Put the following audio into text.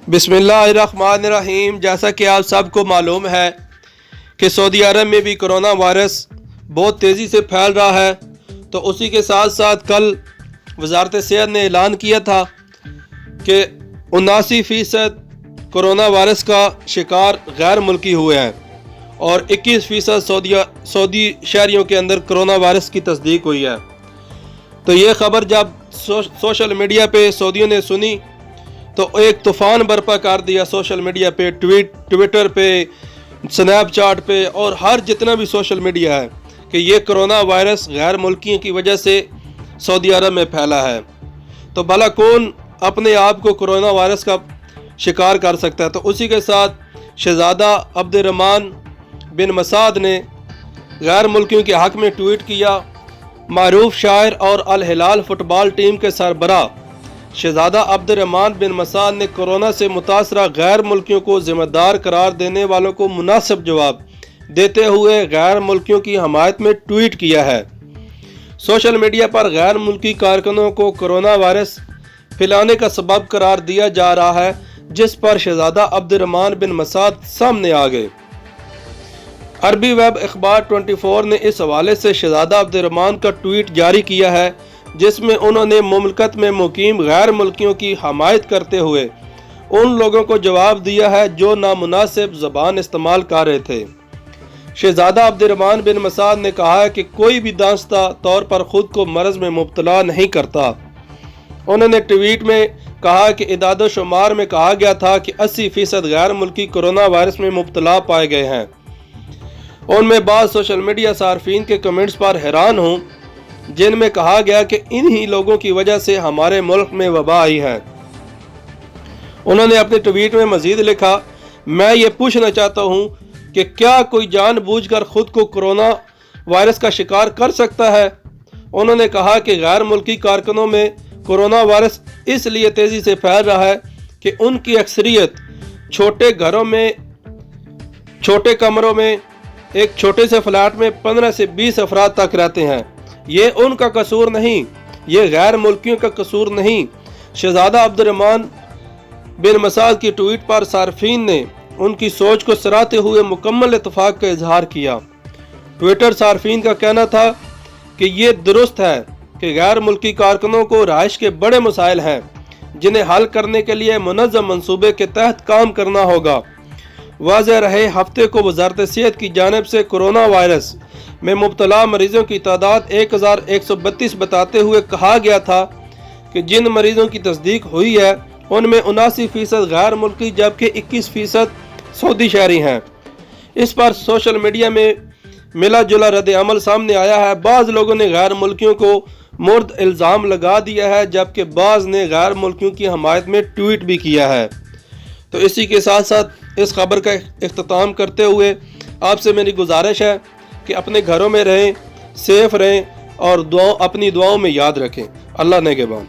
बिस्मिल्लाहिर्रहमानिर्रहीम। जैसा कि आप सबको मालूम है कि सऊदी अरब में भी कोरोना वायरस बहुत तेज़ी से फैल रहा है, तो उसी के साथ साथ कल वजारत सेहत ने ऐलान किया था कि 79% कोरोना वायरस का शिकार गैर मुल्की हुए हैं और 21% सऊदी शहरियों के अंदर कोरोना वायरस की तस्दीक हुई है। तो ये ख़बर जब सोशल मीडिया पे सऊदियों ने सुनी तो एक तूफ़ान बर्पा कर दिया सोशल मीडिया पे, ट्विटर पे, स्नैपचैट पे और हर जितना भी सोशल मीडिया है कि ये कोरोना वायरस गैर मुल्कियों की वजह से सऊदी अरब में फैला है। तो भला कौन अपने आप को कोरोना वायरस का शिकार कर सकता है। तो उसी के साथ शहज़ादा अब्दुर्रहमान बिन मसाद ने गैर मुल्कियों के हक़ में ट्वीट किया। मारूफ शायर और अल हिलाल फुटबॉल टीम के सरबराह शहज़ादा अब्दुर्रहमान बिन मसाद ने कोरोना से मुतासरा गैर मुल्कियों को ज़िम्मेदार करार देने वालों को मुनासिब जवाब देते हुए गैर मुल्कियों की हमायत में ट्वीट किया है। सोशल मीडिया पर गैर मुल्की कारकुनों को कोरोना वायरस फैलाने का सबब करार दिया जा रहा है, जिस पर शहज़ादा अब्दुर्रहमान बिन मसाद सामने आ गए। अरबी वेब अखबार 24 ने इस हवाले से शहज़ादा अब्दुर्रहमान का ट्वीट जारी किया है, जिसमें उन्होंने मुमलकत में मुकीम गैर मुल्कियों की हमायत करते हुए उन लोगों को जवाब दिया है जो नामुनासिब ज़बान इस्तेमाल कर रहे थे। शहज़ादा अब्दुर्रहमान बिन मसाद ने कहा है कि कोई भी दांस्ता तौर पर ख़ुद को मर्ज़ में मुब्तला नहीं करता। उन्होंने ट्वीट में कहा कि इदाद शुमार में कहा गया था कि 80% गैर मुल्की कोरोना वायरस में मुब्तला पाए गए हैं। उनमें बाद सोशल मीडिया सार्फिन के कमेंट्स पर हैरान हूँ, जिनमें कहा गया कि इन्हीं लोगों की वजह से हमारे मुल्क में वबा आई है। उन्होंने अपने ट्वीट में मजीद लिखा, मैं ये पूछना चाहता हूँ कि क्या कोई जानबूझकर खुद को कोरोना वायरस का शिकार कर सकता है। उन्होंने कहा कि गैर मुल्की कारकुनों में कोरोना वायरस इसलिए तेज़ी से फैल रहा है कि उनकी अक्सरियत छोटे घरों में, छोटे कमरों में, एक छोटे से फ्लैट में 15 से 20 अफराद तक रहते हैं। ये उनका कसूर नहीं, ये गैर मुल्कियों का कसूर नहीं। शहज़ादा अब्दुर्रहमान बिन मसाद की ट्वीट पर सार्फिन ने उनकी सोच को सराहते हुए मुकम्मल इत्तेफाक का इजहार किया। ट्विटर सार्फिन का कहना था कि ये दुरुस्त है कि गैर मुल्की कारकुनों को रहाइश के बड़े मसाइल हैं, जिन्हें हल करने के लिए मुनज़्ज़म मंसूबे के तहत काम करना होगा। वाज़ेह रहे, हफ्ते को वजारत सेहत की जानिब से कोरोना वायरस में मुब्तला मरीजों की तादाद 1132 बताते हुए कहा गया था कि जिन मरीजों की तस्दीक हुई है उनमें 79% गैर मुल्की जबकि 21% सऊदी शहरी हैं। इस पर सोशल मीडिया में मिला जुला रद्द अमल सामने आया है। बाज़ लोगों ने गैर मुल्कियों को मुर्द इल्ज़ाम लगा दिया है, जबकि बाज़ ने गैर मुल्कियों की हमायत में ट्वीट भी किया है। तो इसी के साथ साथ इस खबर का इख्तिताम करते हुए आपसे मेरी गुजारिश है कि अपने घरों में रहें, सेफ रहें और अपनी दुआओं में याद रखें। अल्लाह नेगहबान।